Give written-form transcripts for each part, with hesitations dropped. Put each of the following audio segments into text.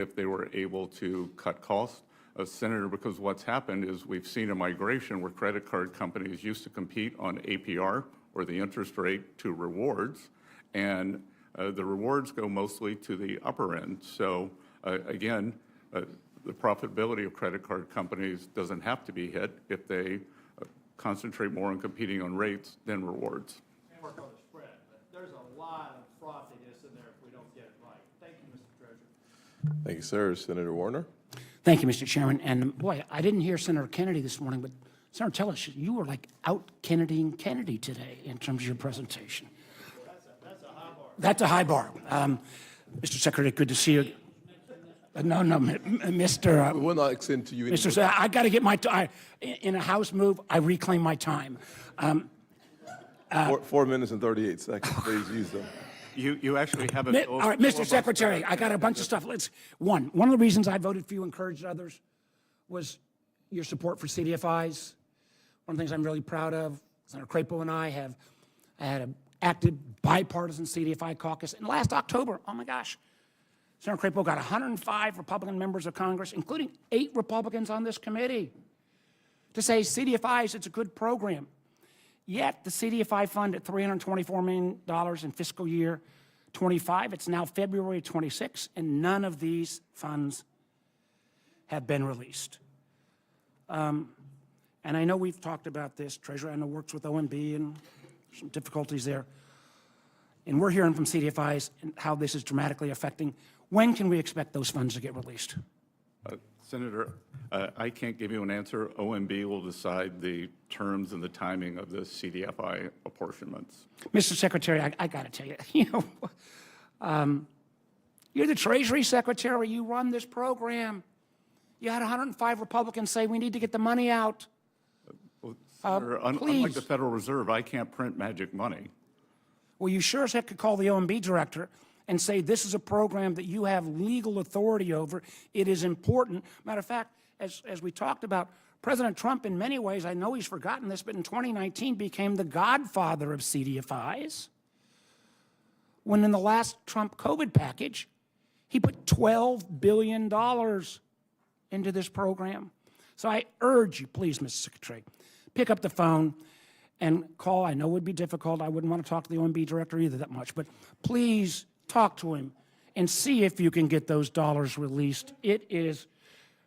if they were able to cut costs. Senator, because what's happened is we've seen a migration where credit card companies used to compete on APR, or the interest rate, to rewards, and the rewards go mostly to the upper end. So again, the profitability of credit card companies doesn't have to be hit if they concentrate more on competing on rates than rewards. Work on the spread, but there's a lot of frothiness in there if we don't get it right. Thank you, Mr. Treasurer. Thank you, sir. Senator Warner. Thank you, Mr. Chairman. And boy, I didn't hear Senator Kennedy this morning, but Senator, tell us, you were like out-Kennedying Kennedy today in terms of your presentation. That's a high bar. That's a high bar. Mr. Secretary, good to see you. No, Mr. We will not extend to you anymore. Mr. I got to get my in a House move. I reclaim my time. 4 minutes and 38 seconds. Please use them. You actually have a All right, Mr. Secretary, I got a bunch of stuff. One of the reasons I voted for you, encouraged others, was your support for CDFIs. One of the things I'm really proud of, Senator Crapo and I had an active bipartisan CDFI caucus. And last October, oh my gosh, Senator Crapo got 105 Republican members of Congress, including 8 Republicans on this committee, to say CDFIs, it's a good program. Yet the CDFI fund at $324 million in fiscal year 25, it's now February 26, and none of these funds have been released. And I know we've talked about this. Treasurer, I know, works with OMB and some difficulties there. And we're hearing from CDFIs and how this is dramatically affecting. When can we expect those funds to get released? Senator, I can't give you an answer. OMB will decide the terms and the timing of the CDFI apportionments. Mr. Secretary, I got to tell you, you're the Treasury Secretary. You run this program. You had 105 Republicans say we need to get the money out. Well, Senator, unlike please. the Federal Reserve, I can't print magic money. Well, you sure as heck could call the OMB director and say this is a program that you have legal authority over. It is important. Matter of fact, as we talked about, President Trump, in many ways, I know he's forgotten this, but in 2019 became the godfather of CDFIs, when in the last Trump COVID package, he put $12 billion into this program. So I urge you, please, Mr. Secretary, pick up the phone and call. I know it would be difficult. I wouldn't want to talk to the OMB director either that much, but please talk to him and see if you can get those dollars released. It is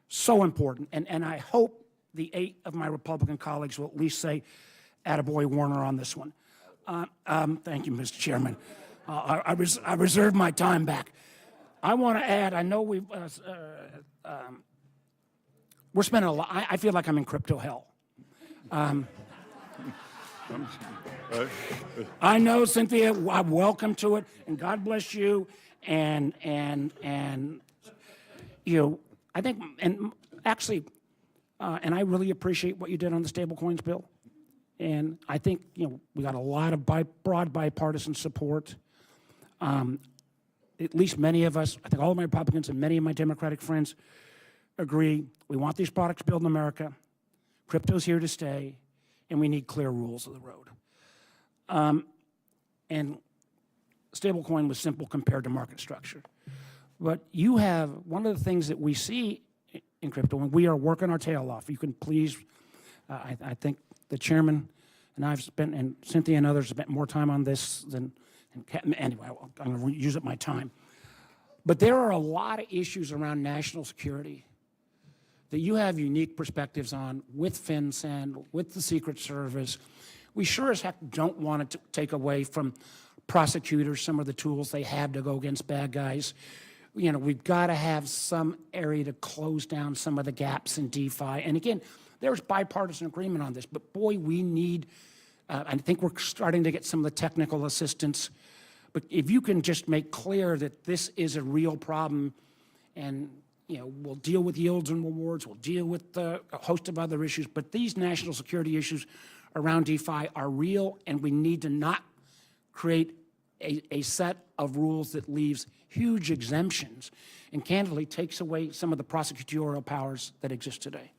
so important, and I hope the 8 of my Republican colleagues will at least say, attaboy Warner on this one. Thank you, Mr. Chairman. I reserve my time back. I want to add, I know we're spending a lot, I feel like I'm in crypto hell. I know, Cynthia, I'm welcome to it, and God bless you, and you know, I think, and actually, and I really appreciate what you did on the stablecoins bill, and I think, you know, we got a lot of broad bipartisan support. At least many of us, I think all of my Republicans and many of my Democratic friends agree, we want these products built in America, crypto's here to stay, and we need clear rules of the road. And stablecoin was simple compared to market structure. But you have, one of the things that we see in crypto, and we are working our tail off. You can please, I think the chairman and I've spent, and Cynthia and others have spent more time on this than, anyway, I'm going to use up my time. But there are a lot of issues around national security that you have unique perspectives on with FinCEN, with the Secret Service. We sure as heck don't want to take away from prosecutors some of the tools they have to go against bad guys. You know, we've got to have some area to close down some of the gaps in DeFi. And again, there's bipartisan agreement on this, but boy, we need, I think we're starting to get some of the technical assistance. But if you can just make clear that this is a real problem, and you know, we'll deal with yields and rewards, we'll deal with a host of other issues, but these national security issues around DeFi are real, and we need to not create a set of rules that leaves huge exemptions and candidly takes away some of the prosecutorial powers that exist today.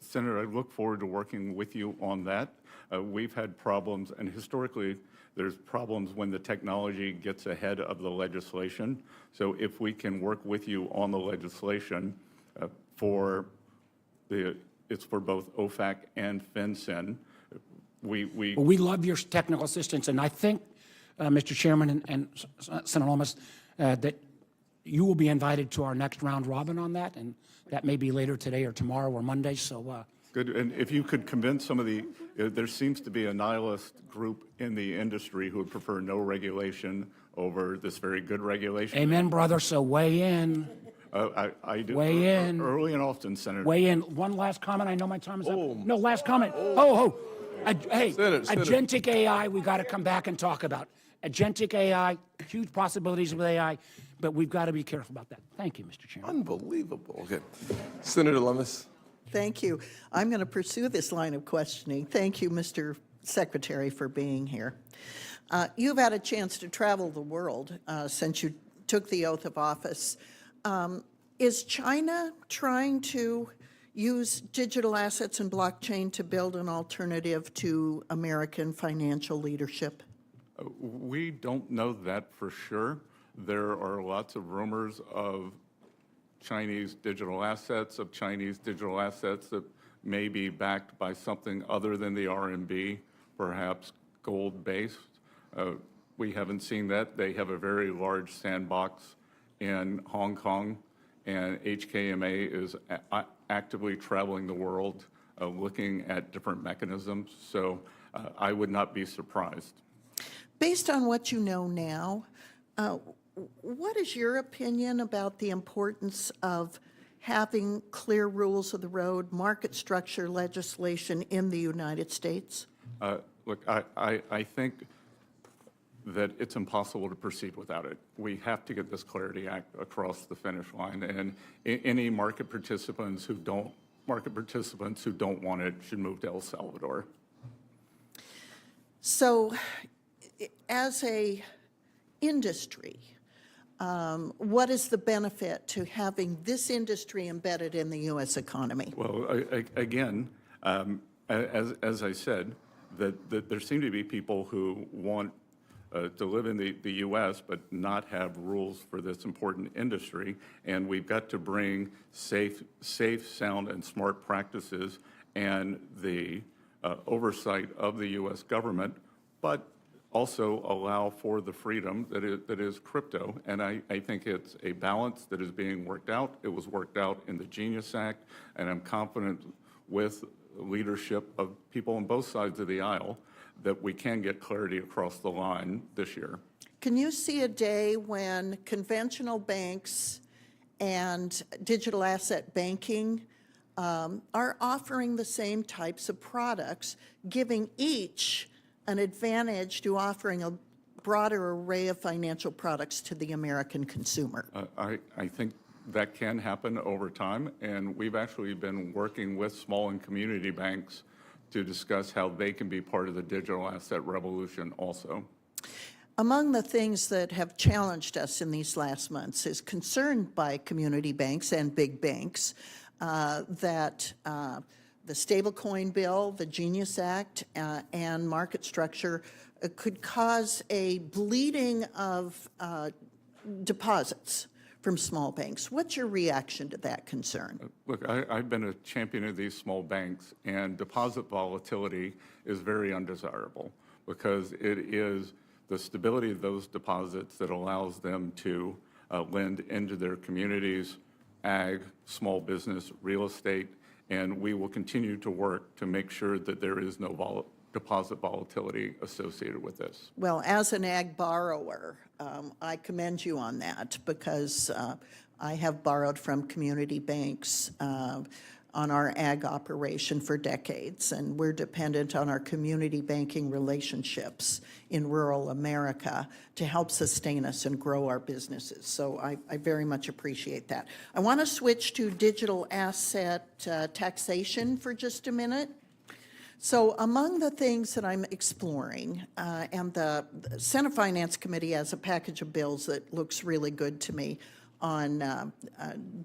Senator, I look forward to working with you on that. We've had problems, and historically, there's problems when the technology gets ahead of the legislation. So if we can work with you on the legislation it's for both OFAC and FinCEN. Well, we love your technical assistance, and I think, Mr. Chairman and Senator Lomas, that you will be invited to our next round robin on that, and that may be later today or tomorrow or Monday, so. Good, and if you could convince some of there seems to be a nihilist group in the industry who would prefer no regulation over this very good regulation. Amen, brother, so weigh in. I do. Weigh in. Early and often, Senator. Weigh in. One last comment. I know my time is up. No, last comment. Hey, Senator. agentic AI, we got to come back and talk about. Agentic AI, huge possibilities with AI, but we've got to be careful about that. Thank you, Mr. Chairman. Unbelievable. Okay. Senator Lummis. Thank you. I'm going to pursue this line of questioning. Thank you, Mr. Secretary, for being here. You've had a chance to travel the world since you took the oath of office. Is China trying to use digital assets and blockchain to build an alternative to American financial leadership? We don't know that for sure. There are lots of rumors of Chinese digital assets that may be backed by something other than the RMB, perhaps gold-based. We haven't seen that. They have a very large sandbox in Hong Kong, and HKMA is actively traveling the world looking at different mechanisms, so I would not be surprised. Based on what you know now, what is your opinion about the importance of having clear rules of the road, market structure legislation in the United States? Look, I think that it's impossible to proceed without it. We have to get this Clarity Act across the finish line, and any market participants who don't want it should move to El Salvador. So, as a industry, what is the benefit to having this industry embedded in the U.S. economy? Well, again, as I said, that there seem to be people who want to live in the U.S. but not have rules for this important industry, and we've got to bring safe, sound, and smart practices and the oversight of the U.S. government, but also allow for the freedom that is crypto. And I think it's a balance that is being worked out. It was worked out in the Genius Act, and I'm confident with leadership of people on both sides of the aisle that we can get clarity across the line this year. Can you see a day when conventional banks and digital asset banking are offering the same types of products, giving each an advantage to offering a broader array of financial products to the American consumer? I think that can happen over time, and we've actually been working with small and community banks to discuss how they can be part of the digital asset revolution also. Among the things that have challenged us in these last months is concern by community banks and big banks that the stablecoin bill, the Genius Act, and market structure could cause a bleeding of deposits from small banks. What's your reaction to that concern? Look, I've been a champion of these small banks, and deposit volatility is very undesirable because it is the stability of those deposits that allows them to lend into their communities, ag, small business, real estate, and we will continue to work to make sure that there is no deposit volatility associated with this. Well, as an ag borrower, I commend you on that because I have borrowed from community banks on our ag operation for decades, and we're dependent on our community banking relationships in rural America to help sustain us and grow our businesses. So I very much appreciate that. I want to switch to digital asset taxation for just a minute. So among the things that I'm exploring, and the Senate Finance Committee has a package of bills that looks really good to me on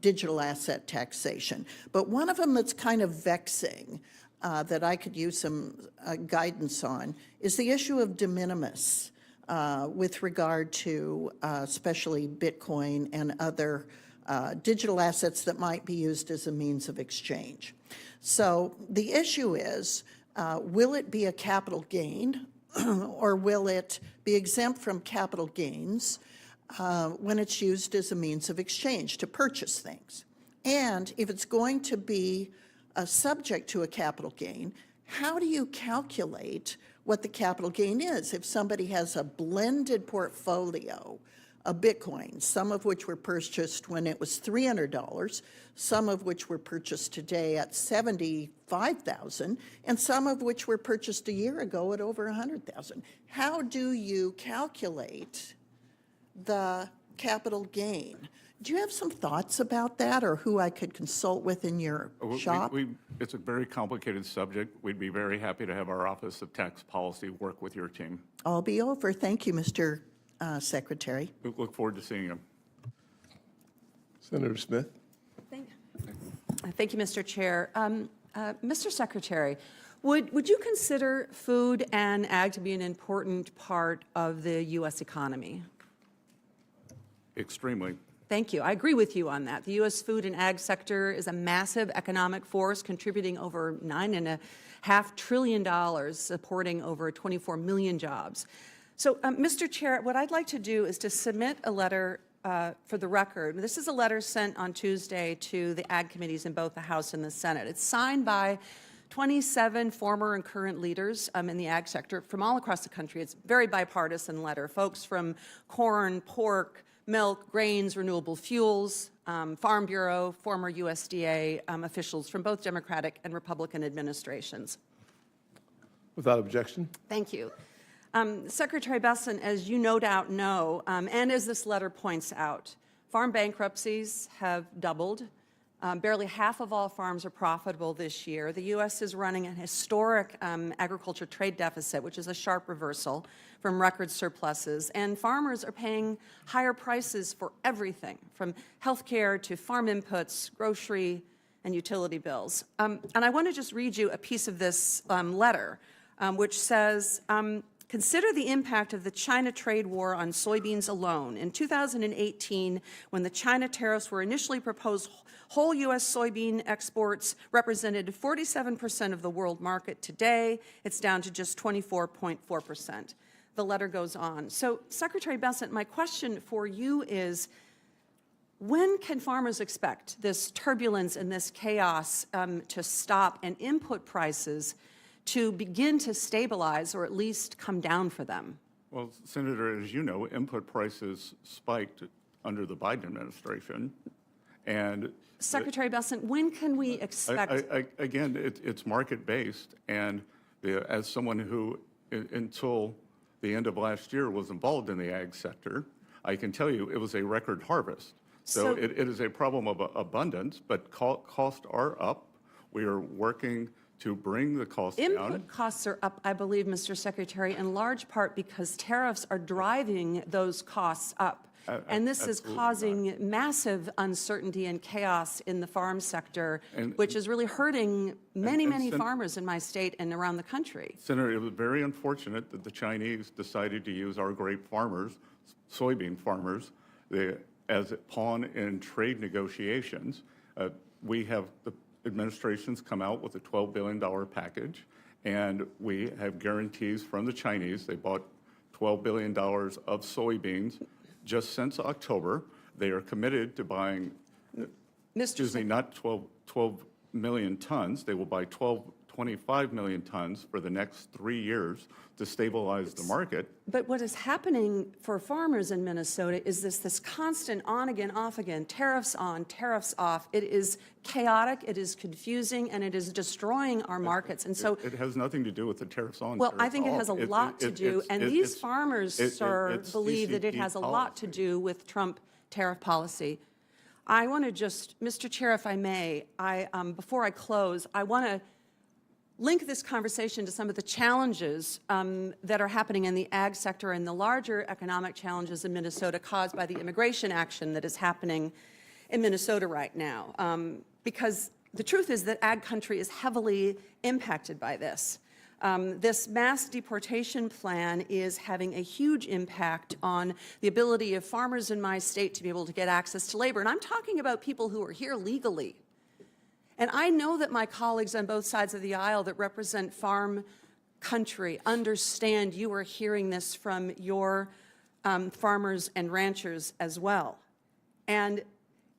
digital asset taxation. But one of them that's kind of vexing that I could use some guidance on is the issue of de minimis with regard to especially Bitcoin and other digital assets that might be used as a means of exchange. So the issue is, will it be a capital gain or will it be exempt from capital gains when it's used as a means of exchange to purchase things? And if it's going to be subject to a capital gain, how do you calculate what the capital gain is? If somebody has a blended portfolio of Bitcoin, some of which were purchased when it was $300, some of which were purchased today at $75,000, and some of which were purchased a year ago at over $100,000. How do you calculate the capital gain? Do you have some thoughts about that, or who I could consult with in your shop? It's a very complicated subject. We'd be very happy to have our Office of Tax Policy work with your team. I'll be over. Thank you, Mr. Secretary. We look forward to seeing you. Senator Smith. Thank you, Mr. Chair. Mr. Secretary, would you consider food and ag to be an important part of the U.S. economy? Extremely. Thank you. I agree with you on that. The U.S. food and ag sector is a massive economic force, contributing over $9.5 trillion, supporting over 24 million jobs. So, Mr. Chair, what I'd like to do is to submit a letter for the record. This is a letter sent on Tuesday to the ag committees in both the House and the Senate. It's signed by 27 former and current leaders in the ag sector from all across the country. It's a very bipartisan letter. Folks from corn, pork, milk, grains, renewable fuels, Farm Bureau, former USDA officials from both Democratic and Republican administrations. Without objection. Thank you. Secretary Besson, as you no doubt know, and as this letter points out, farm bankruptcies have doubled. Barely half of all farms are profitable this year. The U.S. is running an historic agriculture trade deficit, which is a sharp reversal from record surpluses. And farmers are paying higher prices for everything, from health care to farm inputs, grocery, and utility bills. And I want to just read you a piece of this letter, which says, consider the impact of the China trade war on soybeans alone. In 2018, when the China tariffs were initially proposed, whole U.S. soybean exports represented 47% of the world market. Today, it's down to just 24.4%. The letter goes on. So, Secretary Besson, my question for you is, when can farmers expect this turbulence and this chaos to stop and input prices to begin to stabilize or at least come down for them? Well, Senator, as you know, input prices spiked under the Biden administration. And Secretary Besson, when can we expect? Again, it's market-based, and as someone who, until the end of last year, was involved in the ag sector, I can tell you it was a record harvest. So it is a problem of abundance, but costs are up. We are working to bring the costs down. Input costs are up, I believe, Mr. Secretary, in large part because tariffs are driving those costs up. And this is causing massive uncertainty and chaos in the farm sector, which is really hurting many farmers in my state and around the country. Senator, it was very unfortunate that the Chinese decided to use our grape farmers, soybean farmers, as a pawn in trade negotiations. We have the administration's come out with a $12 billion package, and we have guarantees from the Chinese. They bought $12 billion of soybeans just since October. They are committed to buying, not 12 million tons. They will buy 25 million tons for the next 3 years to stabilize the market. But what is happening for farmers in Minnesota is this constant on again, off again, tariffs on, tariffs off. It is chaotic, it is confusing, and it is destroying our markets. And so it has nothing to do with the tariffs on. Well, tariffs I think it off. has a lot to do, and these farmers, sir, believe that it has a lot to do with Trump tariff policy. I want to just, Mr. Chair, if I may, before I close, I want to link this conversation to some of the challenges that are happening in the ag sector and the larger economic challenges in Minnesota caused by the immigration action that is happening in Minnesota right now. Because the truth is that ag country is heavily impacted by this. This mass deportation plan is having a huge impact on the ability of farmers in my state to be able to get access to labor. And I'm talking about people who are here legally. And I know that my colleagues on both sides of the aisle that represent farm country understand you are hearing this from your farmers and ranchers as well. And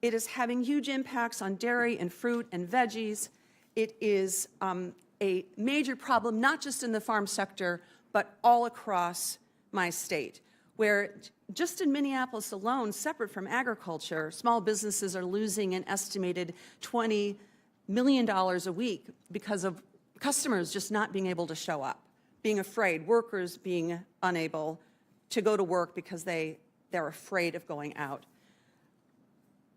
it is having huge impacts on dairy and fruit and veggies. It is a major problem, not just in the farm sector, but all across my state, where just in Minneapolis alone, separate from agriculture, small businesses are losing an estimated $20 million a week because of customers just not being able to show up, being afraid, workers being unable to go to work because they're afraid of going out.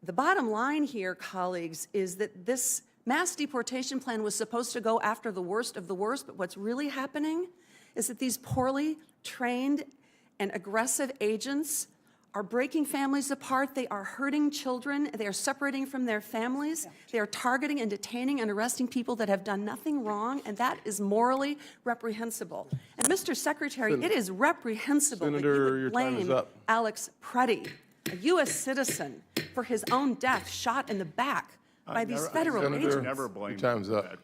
The bottom line here, colleagues, is that this mass deportation plan was supposed to go after the worst of the worst, but what's really happening is that these poorly trained and aggressive agents are breaking families apart. They are hurting children. They are separating from their families. They are targeting and detaining and arresting people that have done nothing wrong, and that is morally reprehensible. And Mr. Secretary, it is reprehensible Senator, that you your would time is blame up. Alex Preddy, a U.S. citizen, for his own death, shot in the back by these federal Senator, agents. Never blame your time's up.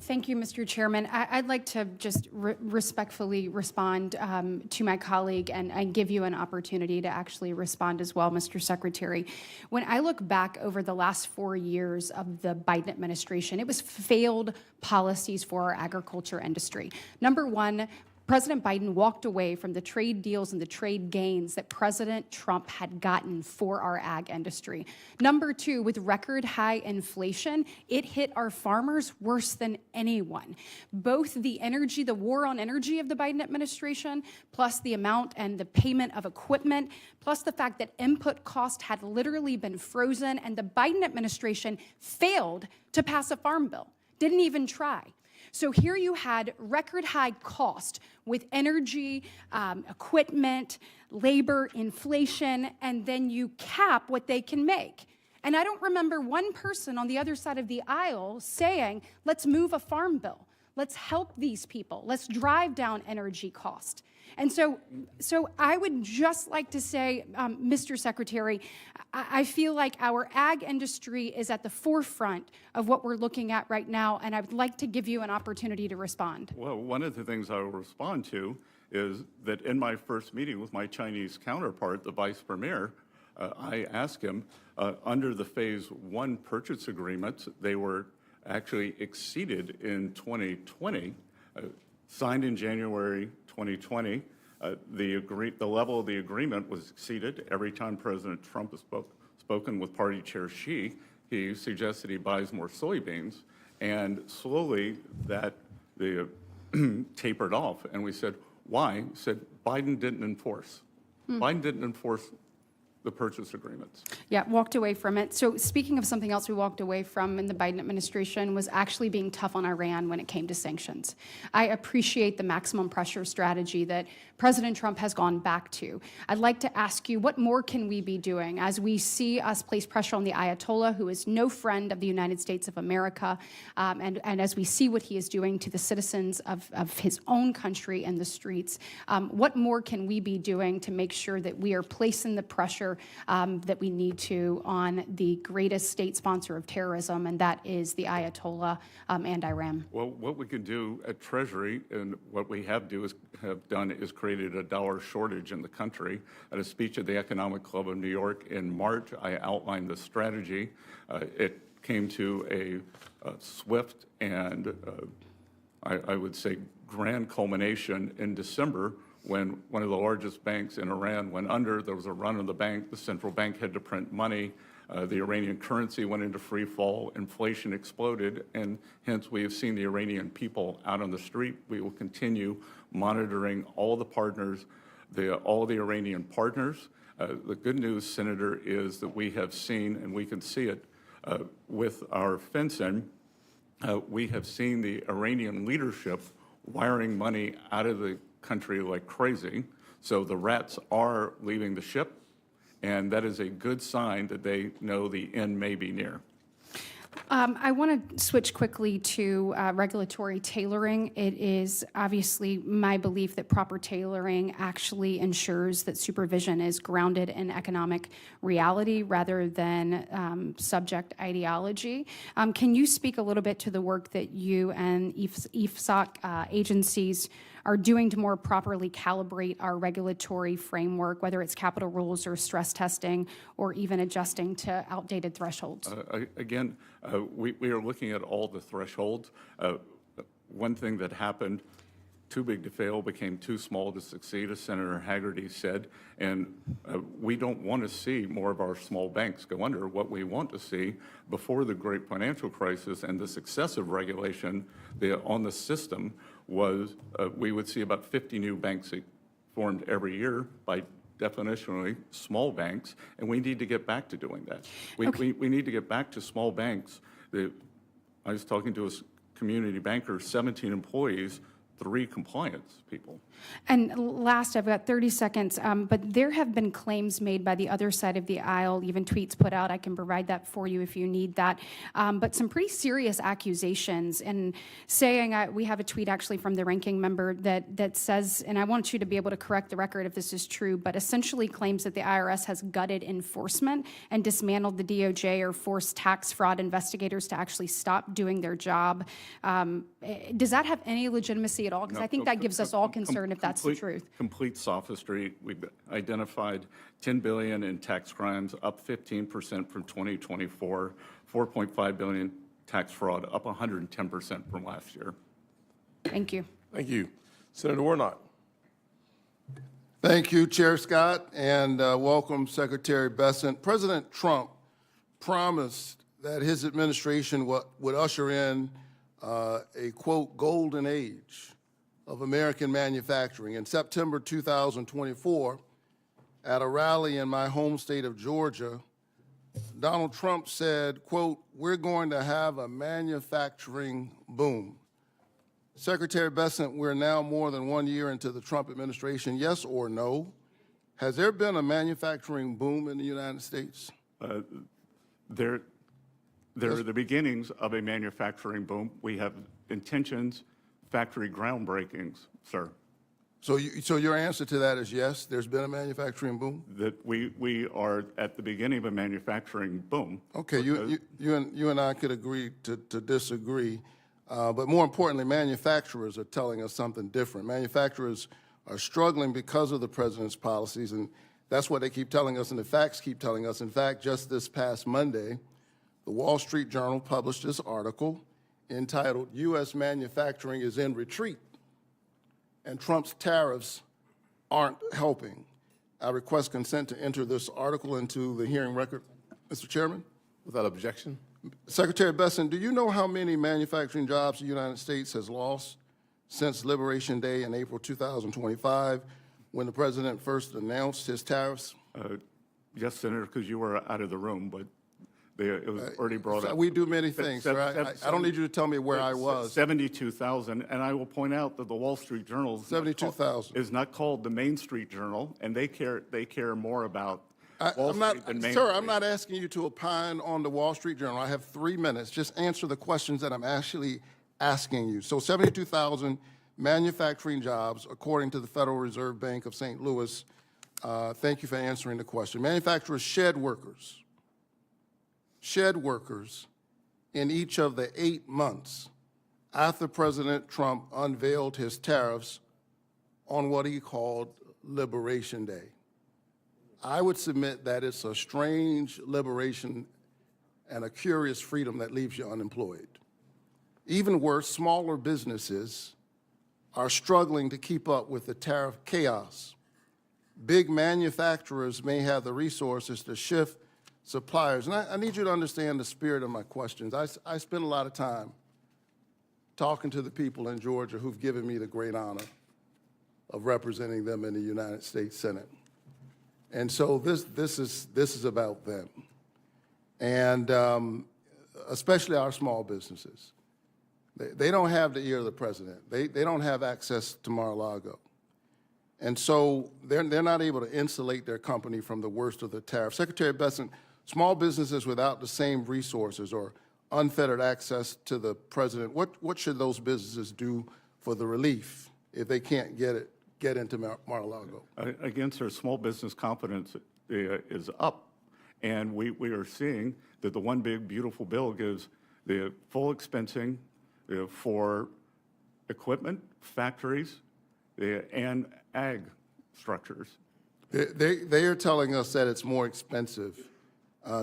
Thank you, Mr. Chairman. I'd like to just respectfully respond to my colleague and give you an opportunity to actually respond as well, Mr. Secretary. When I look back over the last 4 years of the Biden administration, it was failed policies for our agriculture industry. Number one, President Biden walked away from the trade deals and the trade gains that President Trump had gotten for our ag industry. Number two, with record high inflation, it hit our farmers worse than anyone. Both the war on energy of the Biden administration, plus the amount and the payment of equipment, plus the fact that input cost had literally been frozen, and the Biden administration failed to pass a farm bill, didn't even try. So here you had record high cost with energy, equipment, labor, inflation, and then you cap what they can make. And I don't remember one person on the other side of the aisle saying, let's move a farm bill. Let's help these people. Let's drive down energy cost. And so I would just like to say, Mr. Secretary, I feel like our ag industry is at the forefront of what we're looking at right now, and I would like to give you an opportunity to respond. Well, one of the things I will respond to is that in my first meeting with my Chinese counterpart, the vice premier, I asked him, under the phase one purchase agreements, they were actually exceeded in 2020, signed in January 2020. The level of the agreement was exceeded every time President Trump has spoken with Party Chair Xi. He suggested he buys more soybeans, and slowly that tapered off. And we said, why? He said, Biden didn't enforce. Biden didn't enforce the purchase agreements. Yeah, walked away from it. So speaking of something else we walked away from in the Biden administration was actually being tough on Iran when it came to sanctions. I appreciate the maximum pressure strategy that President Trump has gone back to. I'd like to ask you, what more can we be doing as we see us place pressure on the Ayatollah, who is no friend of the United States of America, and as we see what he is doing to the citizens of his own country in the streets? What more can we be doing to make sure that we are placing the pressure that we need to on the greatest state sponsor of terrorism, and that is the Ayatollah and Iran? Well, what we can do at Treasury, and what we have done is created a dollar shortage in the country. At a speech at the Economic Club of New York in March, I outlined the strategy. It came to a swift and I would say grand culmination in December, when one of the largest banks in Iran went under. There was a run on the bank. The central bank had to print money. The Iranian currency went into free fall. Inflation exploded, and hence we have seen the Iranian people out on the street. We will continue monitoring all the partners, all the Iranian partners. The good news, Senator, is that we have seen, and we can see it with our fencing, we have seen the Iranian leadership wiring money out of the country like crazy. So the rats are leaving the ship, and that is a good sign that they know the end may be near. I want to switch quickly to regulatory tailoring. It is obviously my belief that proper tailoring actually ensures that supervision is grounded in economic reality rather than subject ideology. Can you speak a little bit to the work that you and EFSOC agencies are doing to more properly calibrate our regulatory framework, whether it's capital rules or stress testing, or even adjusting to outdated thresholds? Again, we are looking at all the thresholds. One thing that happened, too big to fail became too small to succeed, as Senator Haggerty said, and we don't want to see more of our small banks go under. What we want to see before the great financial crisis and this excessive regulation on the system was we would see about 50 new banks formed every year, by definitionally small banks, and we need to get back to doing that. We need to get back to small banks. I was talking to a community banker, 17 employees, 3 compliance people. And last, I've got 30 seconds, but there have been claims made by the other side of the aisle, even tweets put out. I can provide that for you if you need that. But some pretty serious accusations, and saying, we have a tweet actually from the ranking member that says, and I want you to be able to correct the record if this is true, but essentially claims that the IRS has gutted enforcement and dismantled the DOJ or forced tax fraud investigators to actually stop doing their job. Does that have any legitimacy at all? Because I think that gives us all concern if that's the truth. Complete sophistry. We've identified $10 billion in tax crimes, up 15% from 2024, $4.5 billion tax fraud, up 110% from last year. Thank you. Thank you. Senator Warnock. Thank you, Chair Scott, and welcome, Secretary Bessent. President Trump promised that his administration would usher in a, quote, golden age of American manufacturing. In September 2024, at a rally in my home state of Georgia, Donald Trump said, quote, we're going to have a manufacturing boom. Secretary Bessent, we're now more than 1 year into the Trump administration. Yes or no? Has there been a manufacturing boom in the United States? There are the beginnings of a manufacturing boom. We have intentions, factory groundbreakings, sir. So your answer to that is yes, there's been a manufacturing boom? That we are at the beginning of a manufacturing boom. Okay, you and I could agree to disagree, but more importantly, manufacturers are telling us something different. Manufacturers are struggling because of the president's policies, and that's what they keep telling us, and the facts keep telling us. In fact, just this past Monday, the Wall Street Journal published this article entitled, U.S. Manufacturing is in Retreat, and Trump's tariffs aren't helping. I request consent to enter this article into the hearing record. Mr. Chairman? Without objection. Secretary Bessent, do you know how many manufacturing jobs the United States has lost since Liberation Day in April 2025, when the president first announced his tariffs? Yes, Senator, because you were out of the room, but it was already brought up. We do many things, sir. I don't need you to tell me where I was. 72,000, and I will point out that the Wall Street Journal 72,000 is not called the Main Street Journal, and they care more about Wall Street than Main Sir, Street. I'm not asking you to opine on the Wall Street Journal. I have 3 minutes. Just answer the questions that I'm actually asking you. So 72,000 manufacturing jobs, according to the Federal Reserve Bank of St. Louis. Thank you for answering the question. Manufacturers shed workers in each of the 8 months after President Trump unveiled his tariffs on what he called Liberation Day. I would submit that it's a strange liberation and a curious freedom that leaves you unemployed. Even worse, smaller businesses are struggling to keep up with the tariff chaos. Big manufacturers may have the resources to shift suppliers. And I need you to understand the spirit of my questions. I spend a lot of time talking to the people in Georgia who've given me the great honor of representing them in the United States Senate. And so this is about them. And especially our small businesses. They don't have the ear of the president. They don't have access to Mar-a-Lago. And so they're not able to insulate their company from the worst of the tariff. Secretary Bessent, small businesses without the same resources or unfettered access to the president, what should those businesses do for the relief if they can't get into Mar-a-Lago? Again, sir, small business confidence is up. And we are seeing that the one big beautiful bill gives the full expensing for equipment, factories, and ag structures. They are telling us that it's more expensive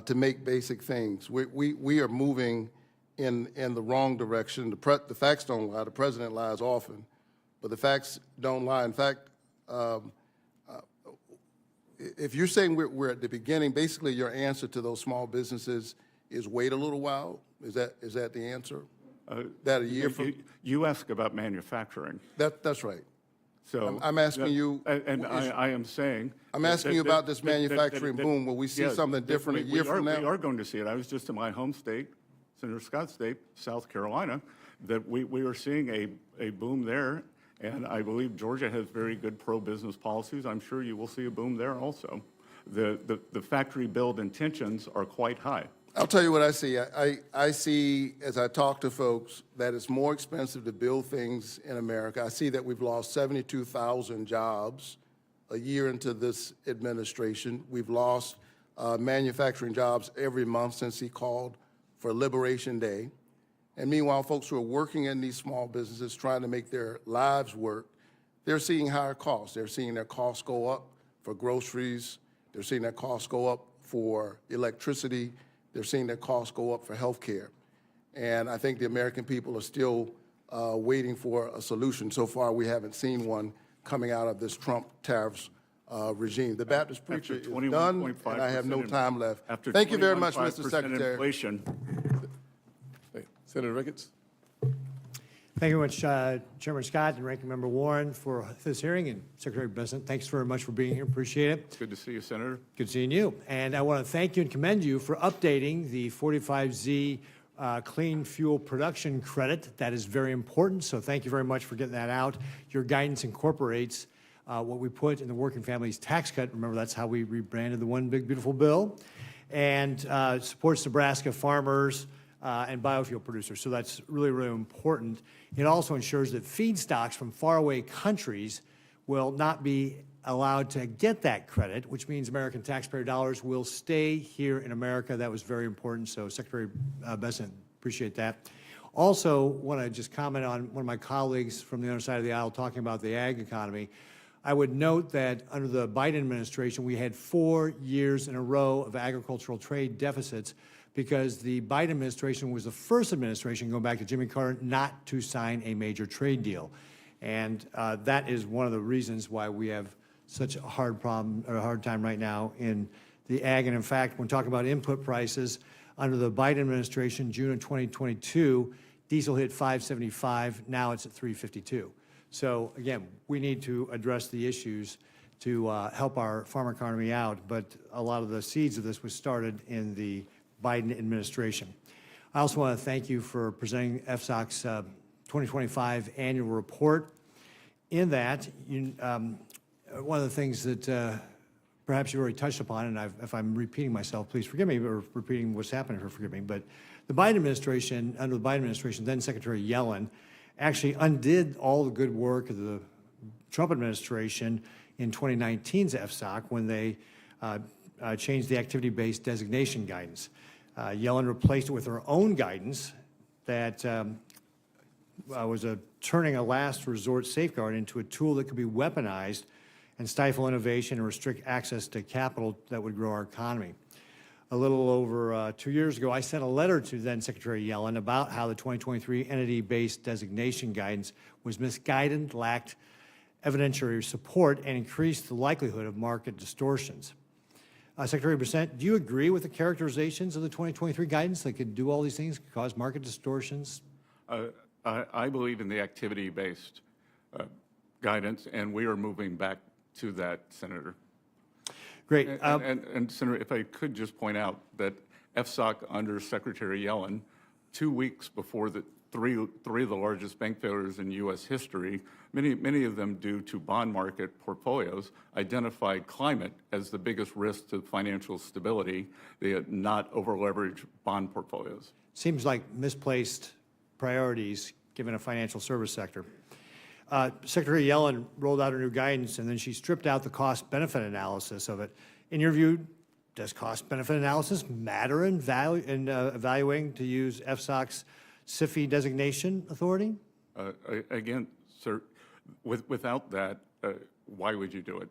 to make basic things. We are moving in the wrong direction. The facts don't lie. The president lies often, but the facts don't lie. In fact, if you're saying we're at the beginning, basically your answer to those small businesses is wait a little while. Is that the answer? That a year from? You ask about manufacturing. That's right. So I'm asking you. And I am saying. I'm asking you about this manufacturing boom. Will we see yes, something different a year from now? We are going to see it. I was just in my home state, Senator Scott's state, South Carolina, that we are seeing a boom there. And I believe Georgia has very good pro-business policies. I'm sure you will see a boom there also. The factory build intentions are quite high. I'll tell you what I see. I see, as I talk to folks, that it's more expensive to build things in America. I see that we've lost 72,000 jobs a year into this administration. We've lost manufacturing jobs every month since he called for Liberation Day. And meanwhile, folks who are working in these small businesses trying to make their lives work, they're seeing higher costs. They're seeing their costs go up for groceries. They're seeing their costs go up for electricity. They're seeing their costs go up for health care. And I think the American people are still waiting for a solution. So far, we haven't seen one coming out of this Trump tariffs regime. The Baptist preacher is done, and I have no time left. Thank you very much, Mr. Secretary. Inflation. Senator Ricketts. Thank you very much, Chairman Scott and Ranking Member Warren, for this hearing, and Secretary Bessent, thanks very much for being here. Appreciate it. Good to see you, Senator. Good seeing you. And I want to thank you and commend you for updating the 45Z clean fuel production credit. That is very important, so thank you very much for getting that out. Your guidance incorporates what we put in the Working Families Tax Cut. Remember, that's how we rebranded the One Big Beautiful Bill. And supports Nebraska farmers and biofuel producers, so that's really, really important. It also ensures that feedstocks from faraway countries will not be allowed to get that credit, which means American taxpayer dollars will stay here in America. That was very important, so Secretary Bessent, appreciate that. Also, want to just comment on one of my colleagues from the other side of the aisle talking about the ag economy. I would note that under the Biden administration, we had 4 years in a row of agricultural trade deficits because the Biden administration was the first administration, going back to Jimmy Carter, not to sign a major trade deal. And that is one of the reasons why we have such a hard problem, or a hard time right now in the ag. And in fact, when talking about input prices, under the Biden administration, June of 2022, diesel hit $5.75, now it's at $3.52. So again, we need to address the issues to help our farm economy out, but a lot of the seeds of this was started in the Biden administration. I also want to thank you for presenting FSOC's 2025 annual report. In that, one of the things that perhaps you already touched upon, and if I'm repeating myself, please forgive me, or repeating what's happening, forgive me, but the Biden administration, under the Biden administration, then Secretary Yellen, actually undid all the good work of the Trump administration in 2019's FSOC when they changed the activity-based designation guidance. Yellen replaced it with her own guidance that was turning a last resort safeguard into a tool that could be weaponized and stifle innovation and restrict access to capital that would grow our economy. A little over 2 years ago, I sent a letter to then Secretary Yellen about how the 2023 entity-based designation guidance was misguided, lacked evidentiary support, and increased the likelihood of market distortions. Secretary Bessent, do you agree with the characterizations of the 2023 guidance that could do all these things, could cause market distortions? I believe in the activity-based guidance, and we are moving back to that, Senator. Great. And Senator, if I could just point out that FSOC under Secretary Yellen, 2 weeks before three of the largest bank failures in U.S. history, many of them due to bond market portfolios, identified climate as the biggest risk to financial stability. They had not over-leveraged bond portfolios. Seems like misplaced priorities given a financial service sector. Secretary Yellen rolled out her new guidance, and then she stripped out the cost-benefit analysis of it. In your view, does cost-benefit analysis matter in evaluating to use FSOC's SIFI designation authority? Again, sir, without that, why would you do it?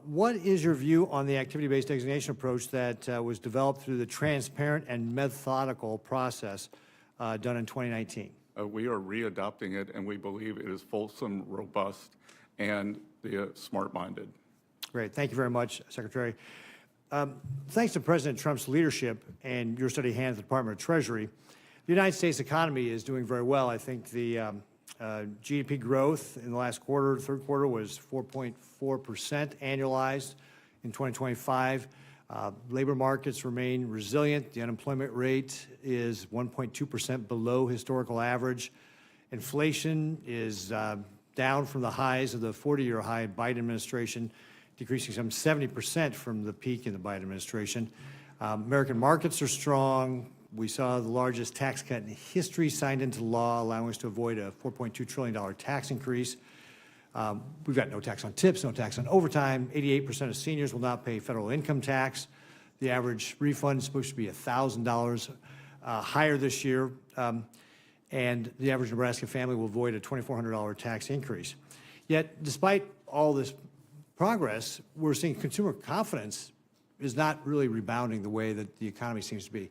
What is your view on the activity-based designation approach that was developed through the transparent and methodical process done in 2019? We are readopting it, and we believe it is fulsome, robust, and smart-minded. Great. Thank you very much, Secretary. Thanks to President Trump's leadership and your steady hand at the Department of Treasury, the United States economy is doing very well. I think the GDP growth in the last quarter, third quarter, was 4.4% annualized in 2025. Labor markets remain resilient. The unemployment rate is 1.2% below historical average. Inflation is down from the highs of the 40-year high Biden administration, decreasing some 70% from the peak in the Biden administration. American markets are strong. We saw the largest tax cut in history signed into law, allowing us to avoid a $4.2 trillion tax increase. We've got no tax on tips, no tax on overtime. 88% of seniors will not pay federal income tax. The average refund is supposed to be $1,000 higher this year. And the average Nebraska family will avoid a $2,400 tax increase. Yet, despite all this progress, we're seeing consumer confidence is not really rebounding the way that the economy seems to be.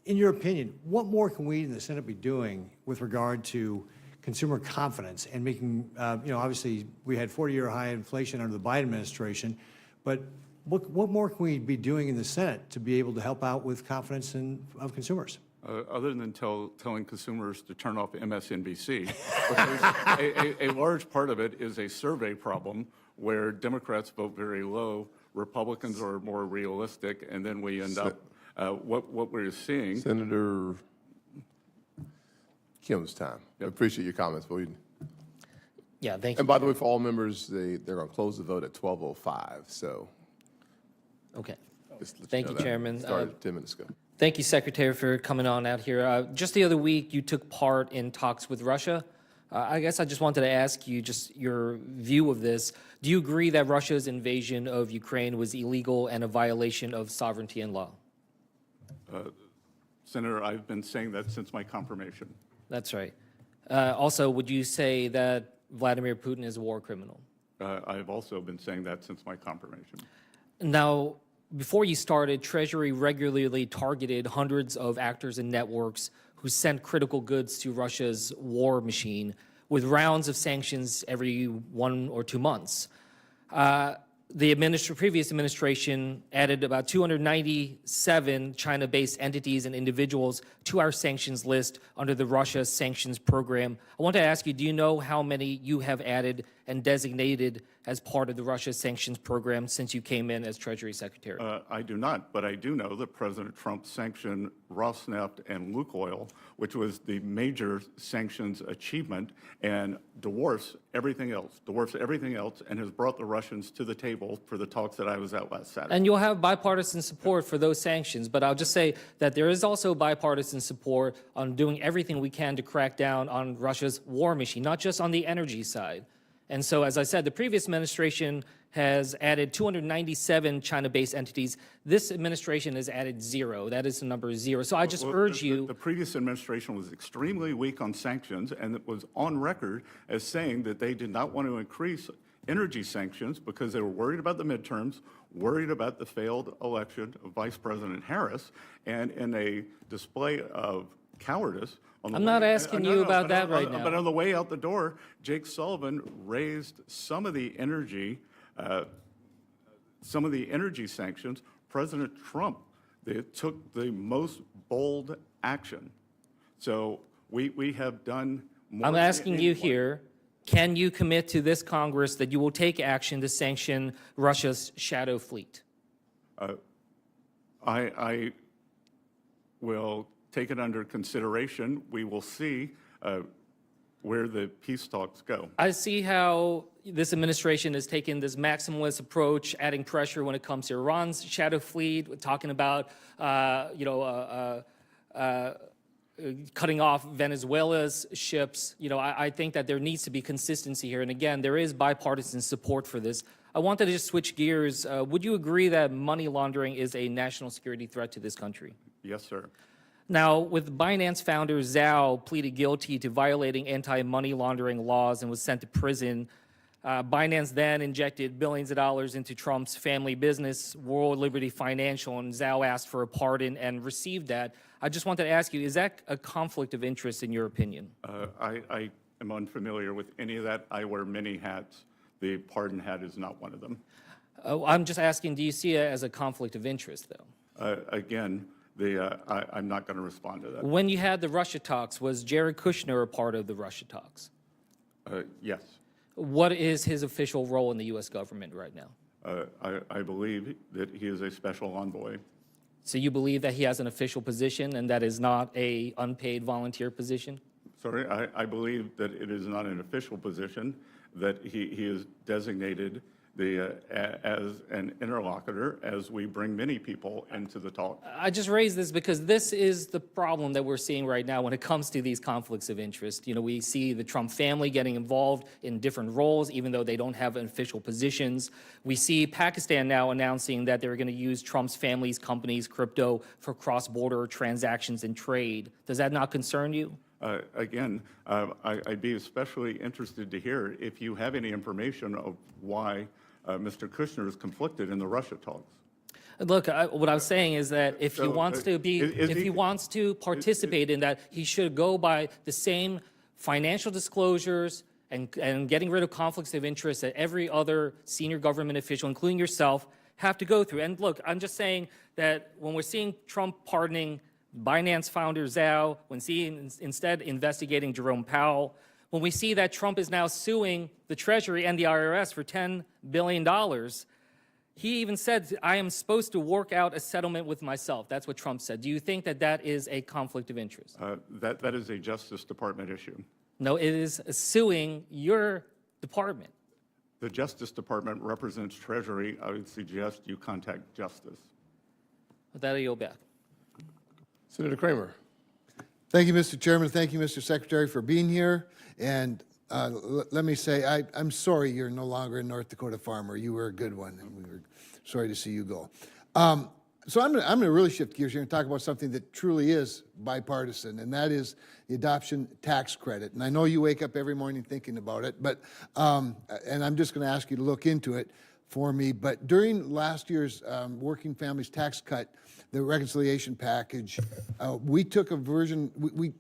In your opinion, what more can we in the Senate be doing with regard to consumer confidence and making, obviously we had 40-year high inflation under the Biden administration, but what more can we be doing in the Senate to be able to help out with confidence of consumers? Other than telling consumers to turn off MSNBC, because a large part of it is a survey problem where Democrats vote very low, Republicans are more realistic, and then we end up what we're seeing. Senator Kim's time. I appreciate your comments, but Yeah, thank you. and by the way, for all members, they're going to close the vote at 12:05. So Okay. just let Thank know you, that. Chairman. Started 10 minutes ago. Thank you, Secretary, for coming on out here. Just the other week, you took part in talks with Russia. I guess I just wanted to ask you just your view of this. Do you agree that Russia's invasion of Ukraine was illegal and a violation of sovereignty and law? Senator, I've been saying that since my confirmation. That's right. Also, would you say that Vladimir Putin is a war criminal? I've also been saying that since my confirmation. Now, before you started, Treasury regularly targeted hundreds of actors and networks who sent critical goods to Russia's war machine with rounds of sanctions every 1 or 2 months. The previous administration added about 297 China-based entities and individuals to our sanctions list under the Russia sanctions program. I want to ask you, do you know how many you have added and designated as part of the Russia sanctions program since you came in as Treasury Secretary? I do not, but I do know that President Trump sanctioned Rosneft and Lukoil, which was the major sanctions achievement, and dwarfs everything else, and has brought the Russians to the table for the talks that I was at last Saturday. And you'll have bipartisan support for those sanctions, but I'll just say that there is also bipartisan support on doing everything we can to crack down on Russia's war machine, not just on the energy side. And so, as I said, the previous administration has added 297 China-based entities. This administration has added 0. That is the number 0. So I just urge you. The previous administration was extremely weak on sanctions, and it was on record as saying that they did not want to increase energy sanctions because they were worried about the midterms, worried about the failed election of Vice President Harris, and in a display of cowardice. I'm not asking you about that right now. But on the way out the door, Jake Sullivan raised some of the energy sanctions. President Trump took the most bold action. So we have done more. I'm asking you here, can you commit to this Congress that you will take action to sanction Russia's shadow fleet? I will take it under consideration. We will see where the peace talks go. I see how this administration has taken this maximalist approach, adding pressure when it comes to Iran's shadow fleet, talking about, cutting off Venezuela's ships. I think that there needs to be consistency here. And again, there is bipartisan support for this. I wanted to just switch gears. Would you agree that money laundering is a national security threat to this country? Yes, sir. Now, with Binance founder Zhao pleaded guilty to violating anti-money laundering laws and was sent to prison, Binance then injected billions of dollars into Trump's family business, World Liberty Financial, and Zhao asked for a pardon and received that. I just wanted to ask you, is that a conflict of interest in your opinion? I am unfamiliar with any of that. I wear many hats. The pardon hat is not one of them. I'm just asking, do you see it as a conflict of interest, though? Again, I'm not going to respond to that. When you had the Russia talks, was Jared Kushner a part of the Russia talks? Yes. What is his official role in the U.S. government right now? I believe that he is a special envoy. So you believe that he has an official position and that is not a unpaid volunteer position? Sorry, I believe that it is not an official position, that he is designated as an interlocutor as we bring many people into the talk. I just raise this because this is the problem that we're seeing right now when it comes to these conflicts of interest. We see the Trump family getting involved in different roles, even though they don't have official positions. We see Pakistan now announcing that they're going to use Trump's family's companies' crypto for cross-border transactions and trade. Does that not concern you? Again, I'd be especially interested to hear if you have any information of why Mr. Kushner is conflicted in the Russia talks. Look, what I'm saying is that if he wants to be, if he wants to participate in that, he should go by the same financial disclosures and getting rid of conflicts of interest that every other senior government official, including yourself, have to go through. And look, I'm just saying that when we're seeing Trump pardoning Binance founder Zhao, when seeing instead investigating Jerome Powell, when we see that Trump is now suing the Treasury and the IRS for $10 billion, he even said, I am supposed to work out a settlement with myself. That's what Trump said. Do you think that that is a conflict of interest? That is a Justice Department issue. No, it is suing your department. The Justice Department represents Treasury. I would suggest you contact Justice. With that, I yield back. Senator Kramer. Thank you, Mr. Chairman. Thank you, Mr. Secretary, for being here. And let me say, I'm sorry you're no longer a North Dakota farmer. You were a good one, and we were sorry to see you go. So I'm going to really shift gears here and talk about something that truly is bipartisan, and that is the adoption tax credit. And I know you wake up every morning thinking about it, but and I'm just going to ask you to look into it for me. But during last year's Working Families Tax Cut, the reconciliation package, we took a version, we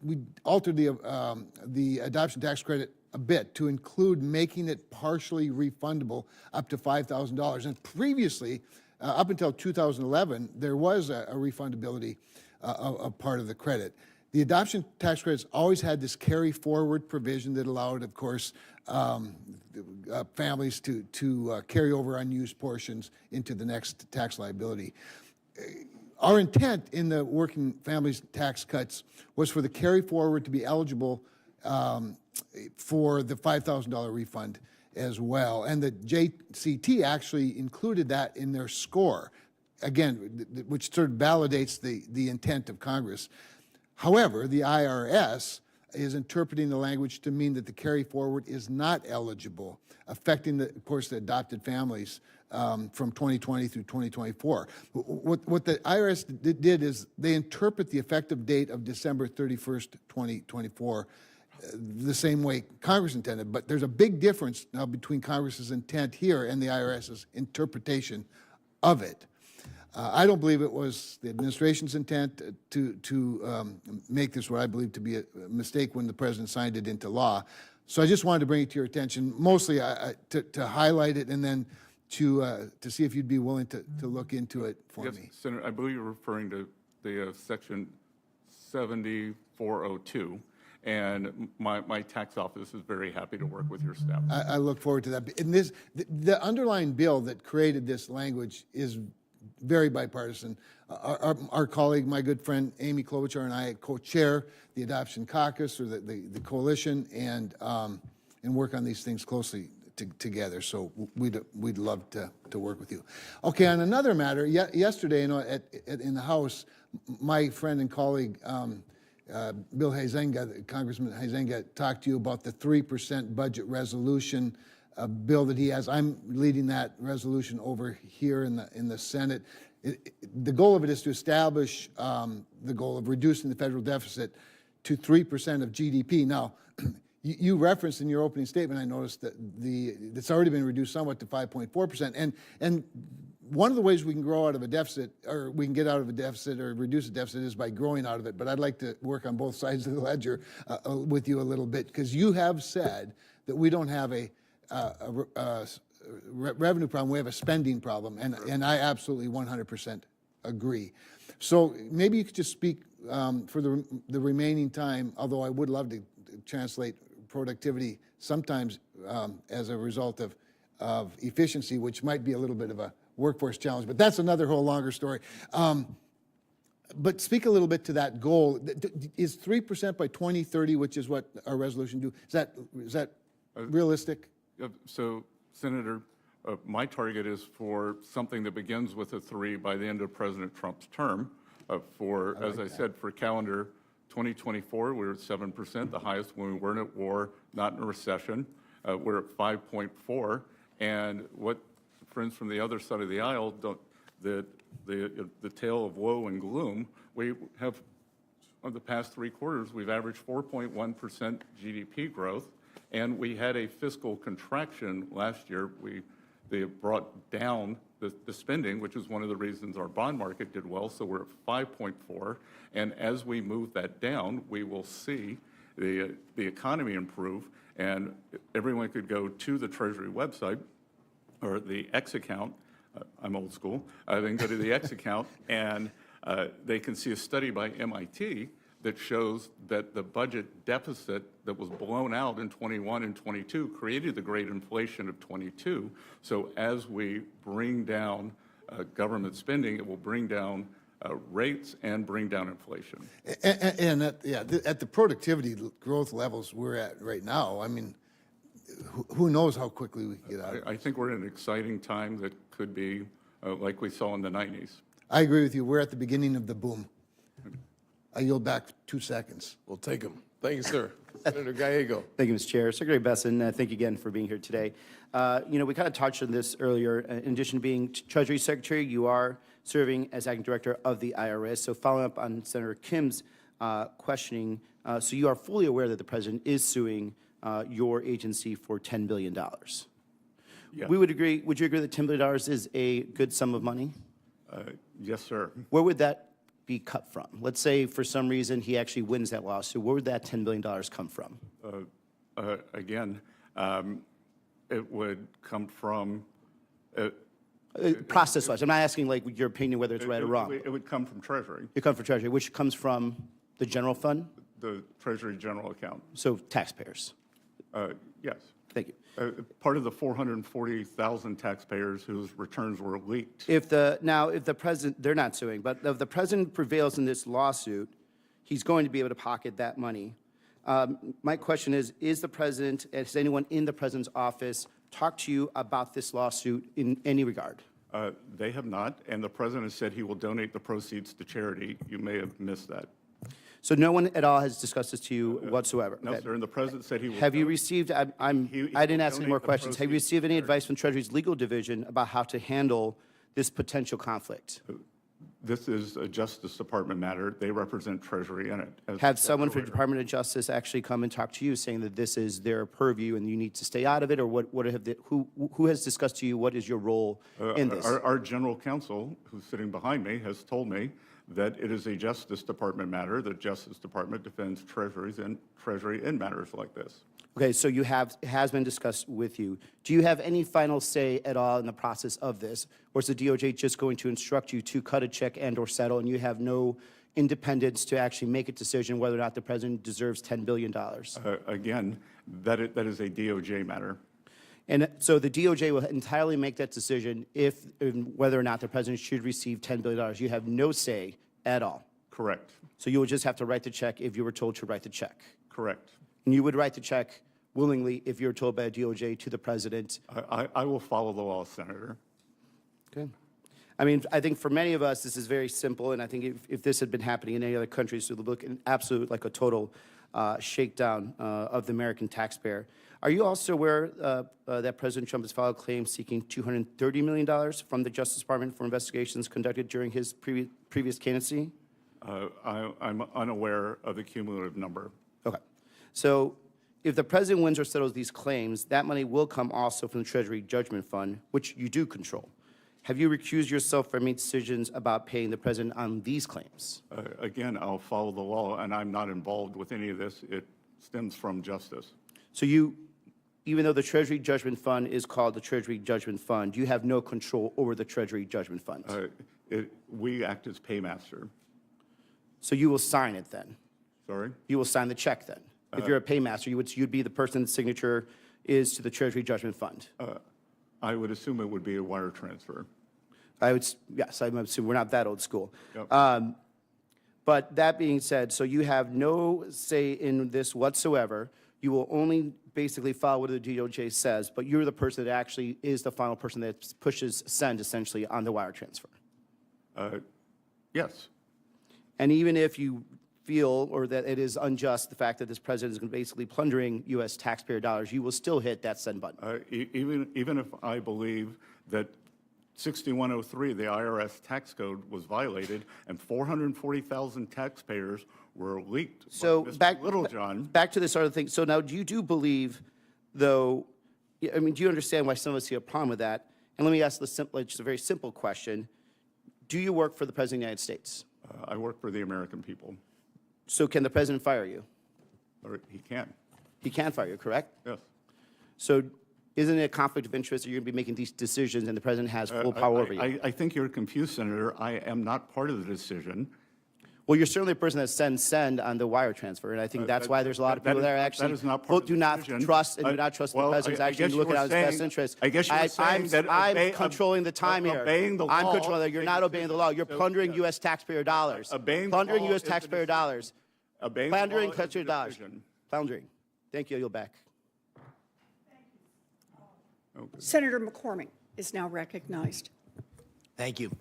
altered the adoption tax credit a bit to include making it partially refundable up to $5,000. And previously, up until 2011, there was a refundability of part of the credit. The adoption tax credits always had this carry forward provision that allowed, of course, families to carry over unused portions into the next tax liability. Our intent in the Working Families Tax Cuts was for the carry forward to be eligible for the $5,000 refund as well. And the JCT actually included that in their score, again, which sort of validates the intent of Congress. However, the IRS is interpreting the language to mean that the carry forward is not eligible, affecting, of course, the adopted families from 2020 through 2024. What the IRS did is they interpret the effective date of December 31st, 2024, the same way Congress intended. But there's a big difference now between Congress's intent here and the IRS's interpretation of it. I don't believe it was the administration's intent to make this what I believe to be a mistake when the president signed it into law. So I just wanted to bring it to your attention, mostly to highlight it and then to see if you'd be willing to look into it for Yes, me. Senator, I believe you're referring to the section 7402. And my tax office is very happy to work with your staff. I look forward to that. And the underlying bill that created this language is very bipartisan. Our colleague, my good friend Amy Klobuchar, and I co-chair the Adoption Caucus, or the coalition, and work on these things closely together. So we'd love to work with you. Okay, on another matter, yesterday, in the House, my friend and colleague Bill Huizenga, Congressman Huizenga, talked to you about the 3% budget resolution bill that he has. I'm leading that resolution over here in the Senate. The goal of it is to establish the goal of reducing the federal deficit to 3% of GDP. Now, you referenced in your opening statement, I noticed that it's already been reduced somewhat to 5.4%. And one of the ways we can grow out of a deficit, or we can get out of a deficit or reduce a deficit, is by growing out of it. But I'd like to work on both sides of the ledger with you a little bit, because you have said that we don't have a revenue problem, we have a spending problem, and I absolutely 100% agree. So maybe you could just speak for the remaining time, although I would love to translate productivity sometimes as a result of efficiency, which might be a little bit of a workforce challenge, but that's another whole longer story. But speak a little bit to that goal. Is 3% by 2030, which is what our resolution do, is that realistic? So, Senator, my target is for something that begins with a 3 by the end of President Trump's term. As I said, for calendar 2024, we were at 7%, the highest when we weren't at war, not in a recession. We're at 5.4, and what friends from the other side of the aisle don't, the tale of woe and gloom, we have, over the past 3 quarters, we've averaged 4.1% GDP growth, and we had a fiscal contraction last year. They brought down the spending, which is one of the reasons our bond market did well, so we're at 5.4, and as we move that down, we will see the economy improve, and everyone could go to the Treasury website, or the X account, I'm old school, they can go to the X account, and they can see a study by MIT that shows that the budget deficit that was blown out in 21 and 22 created the great inflation of 22. So as we bring down government spending, it will bring down rates and bring down inflation. And at the productivity growth levels we're at right now, I mean, who knows how quickly we can get out of it. I think we're in an exciting time that could be like we saw in the 90s. I agree with you. We're at the beginning of the boom. I yield back 2 seconds. We'll take them. Thank you, sir. Senator Gallego. Thank you, Mr. Chair. Secretary Besson, thank you again for being here today. We kind of touched on this earlier. In addition to being Treasury Secretary, you are serving as Acting Director of the IRS. So following up on Senator Kim's questioning, so you are fully aware that the President is suing your agency for $10 billion. Yes. We would agree. Would you agree that $10 billion is a good sum of money? Yes, sir. Where would that be cut from? Let's say for some reason he actually wins that lawsuit. Where would that $10 billion come from? Again, it would come from... Process-wise. I'm not asking like your opinion whether it's right or wrong. It would come from Treasury, It comes from Treasury, which comes from the general fund, the Treasury General Account. so taxpayers. Yes. Thank you. Part of the 440,000 taxpayers whose returns were leaked. If the president, they're not suing, but if the president prevails in this lawsuit, he's going to be able to pocket that money. My question is the president, has anyone in the president's office talked to you about this lawsuit in any regard? They have not, and the president has said he will donate the proceeds to charity. You may have missed that. So no one at all has discussed this to you whatsoever? No, Okay. sir, and the president said he will. Have you received, I didn't ask any more donate the questions. Have you proceeds received to any charity. advice from Treasury's legal division about how to handle this potential conflict? This is a Justice Department matter. They represent Treasury in it. Have someone from the Department of Justice actually come and talk to you saying that this is their purview and you need to stay out of it? Or who has discussed to you what is your role in this? Our general counsel, who's sitting behind me, has told me that it is a Justice Department matter. The Justice Department defends Treasury in matters like this. Okay, so it has been discussed with you. Do you have any final say at all in the process of this? Or is the DOJ just going to instruct you to cut a check and or settle and you have no independence to actually make a decision whether or not the president deserves $10 billion? Again, that is a DOJ matter. And so the DOJ will entirely make that decision if and whether or not the president should receive $10 billion. You have no say at all. Correct. So you would just have to write the check if you were told to write the check. Correct. And you would write the check willingly if you were told by DOJ to the president. I will follow the law, Senator. Okay. I mean, I think for many of us, this is very simple, and I think if this had been happening in any other countries, it would look an absolute, like a total shakedown of the American taxpayer. Are you also aware that President Trump has filed claims seeking $230 million from the Justice Department for investigations conducted during his previous candidacy? I'm unaware of the cumulative number. Okay. So if the president wins or settles these claims, that money will come also from the Treasury Judgment Fund, which you do control. Have you recused yourself from any decisions about paying the president on these claims? Again, I'll follow the law, and I'm not involved with any of this. It stems from justice. So you, even though the Treasury Judgment Fund is called the Treasury Judgment Fund, you have no control over the Treasury Judgment Fund? We act as paymaster. So you will sign it then? Sorry? You will sign the check then? If you're a paymaster, you'd be the person's signature is to the Treasury Judgment Fund? I would assume it would be a wire transfer. Yes, I'm assuming we're not that old school. Yep. But that being said, so you have no say in this whatsoever. You will only basically follow what the DOJ says, but you're the person that actually is the final person that pushes send, essentially, on the wire transfer. Yes. And even if you feel or that it is unjust, the fact that this president is basically plundering U.S. taxpayer dollars, you will still hit that send button. Even if I believe that 6103, the IRS tax code, was violated and 440,000 taxpayers were leaked. So by Mr. Littlejohn. Back to this other thing. So now, you do believe, though, I mean, do you understand why some of us see a problem with that? And let me ask just a very simple question. Do you work for the President of the United States? I work for the American people. So can the president fire you? Or he can. He can fire you, correct? Yes. So isn't it a conflict of interest that you're going to be making these decisions and the president has full power over you? I think you're confused, Senator. I am not part of the decision. Well, you're certainly a person that send on the wire transfer, and I think that's why there's a lot of people that are actually do not trust and do not trust the president's actually looking at his best interest. I guess you're saying that I'm controlling the time here. Obeying the law. I'm controlling. You're not obeying the law. You're plundering U.S. taxpayer dollars. Plundering U.S. taxpayer dollars. Plundering taxpayer dollars. Plundering. Thank you. You'll back. Senator McCormick is now recognized. Thank you.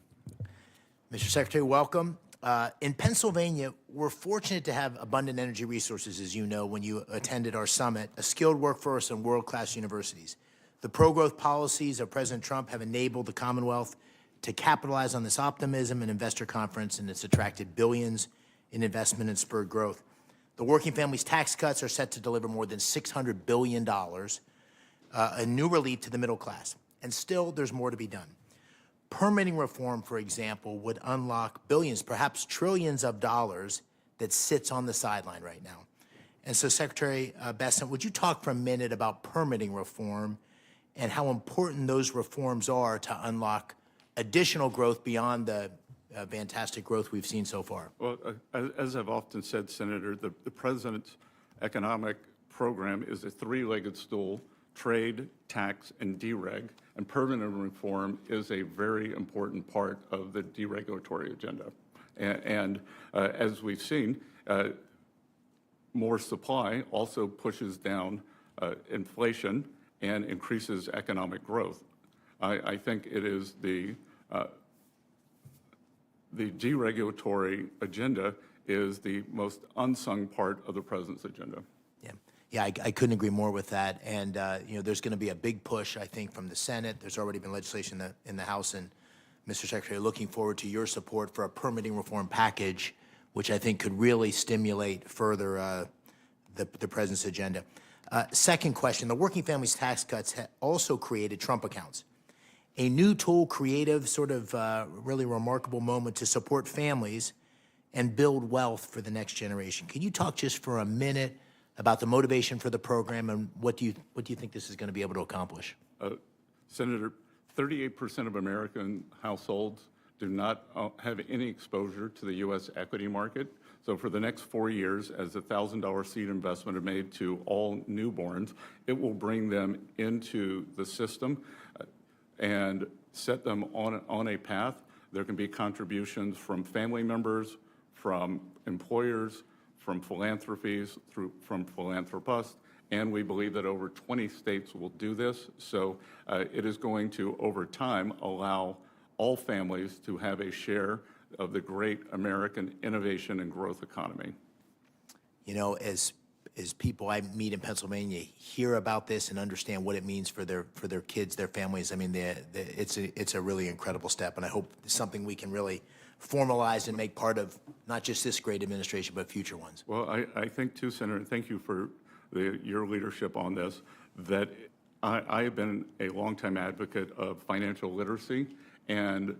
Mr. Secretary, welcome. In Pennsylvania, we're fortunate to have abundant energy resources, as you know, when you attended our summit, a skilled workforce, and world-class universities. The pro-growth policies of President Trump have enabled the Commonwealth to capitalize on this optimism and investor confidence, and it's attracted billions in investment and spurred growth. The working families' tax cuts are set to deliver more than $600 billion, a new relief to the middle class. And still, there's more to be done. Permitting reform, for example, would unlock billions, perhaps trillions of dollars that sits on the sideline right now. And so, Secretary Bessent, would you talk for a minute about permitting reform and how important those reforms are to unlock additional growth beyond the fantastic growth we've seen so far? Well, as I've often said, Senator, the president's economic program is a three-legged stool: trade, tax, and dereg. And permanent reform is a very important part of the deregulatory agenda. And as we've seen, more supply also pushes down inflation and increases economic growth. I think it is the deregulatory agenda is the most unsung part of the president's agenda. Yeah, I couldn't agree more with that. And, you know, there's going to be a big push, I think, from the Senate. There's already been legislation in the House. And, Mr. Secretary, looking forward to your support for a permitting reform package, which I think could really stimulate further the president's agenda. Second question, the working families tax cuts also created Trump accounts, a new tool, creative, sort of really remarkable moment to support families and build wealth for the next generation. Can you talk just for a minute about the motivation for the program and what do you think this is going to be able to accomplish? Senator, 38% of American households do not have any exposure to the U.S. equity market. So for the next 4 years, as a $1,000 seed investment is made to all newborns, it will bring them into the system and set them on a path. There can be contributions from family members, from employers, from philanthropies, from philanthropists, and we believe that over 20 states will do this. So it is going to, over time, allow all families to have a share of the great American innovation and growth economy. You know, as people I meet in Pennsylvania hear about this and understand what it means for their kids, their families, I mean, it's a really incredible step, and I hope it's something we can really formalize and make part of not just this great administration, but future ones. Well, I think too, Senator, and thank you for your leadership on this, that I have been a longtime advocate of financial literacy, and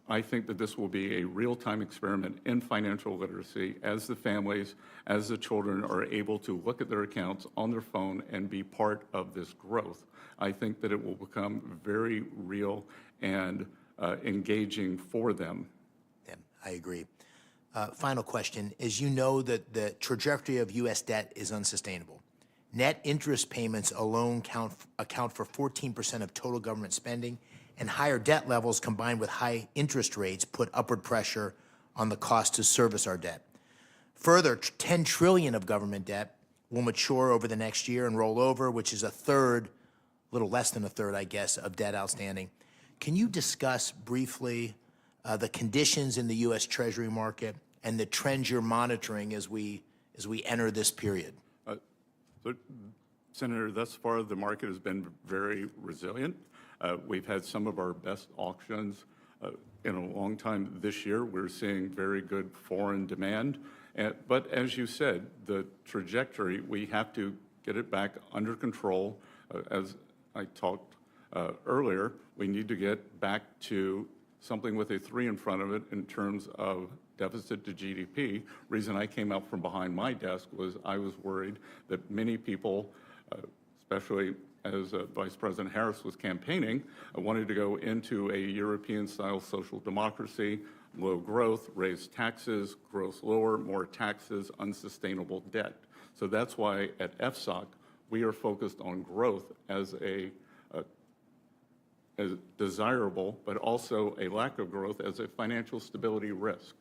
I think that this will be a real-time experiment in financial literacy as the families, as the children are able to look at their accounts on their phone and be part of this growth. I think that it will become very real and engaging for them. Yeah, I agree. Final question. As you know, that the trajectory of U.S. debt is unsustainable. Net interest payments alone account for 14% of total government spending, and higher debt levels combined with high interest rates put upward pressure on the cost to service our debt. Further, $10 trillion of government debt will mature over the next year and roll over, which is a third, a little less than a third, I guess, of debt outstanding. Can you discuss briefly the conditions in the U.S. Treasury market and the trends you're monitoring as we enter this period? Senator, thus far the market has been very resilient. We've had some of our best auctions in a long time this year. We're seeing very good foreign demand. But as you said, the trajectory, we have to get it back under control. As I talked earlier, we need to get back to something with a 3 in front of it in terms of deficit to GDP. Reason I came out from behind my desk was I was worried that many people, especially as Vice President Harris was campaigning, wanted to go into a European-style social democracy, low growth, raise taxes, growth lower, more taxes, unsustainable debt. So that's why at FSOC, we are focused on growth as desirable, but also a lack of growth as a financial stability risk.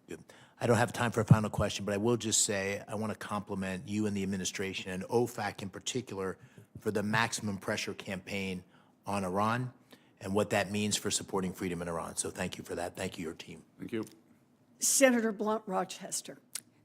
Good. I don't have time for a final question, but I will just say I want to compliment you and the administration, and OFAC in particular, for the maximum pressure campaign on Iran and what that means for supporting freedom in Iran. So thank you for that. Thank you, your team. Thank you. Senator Blunt Rochester.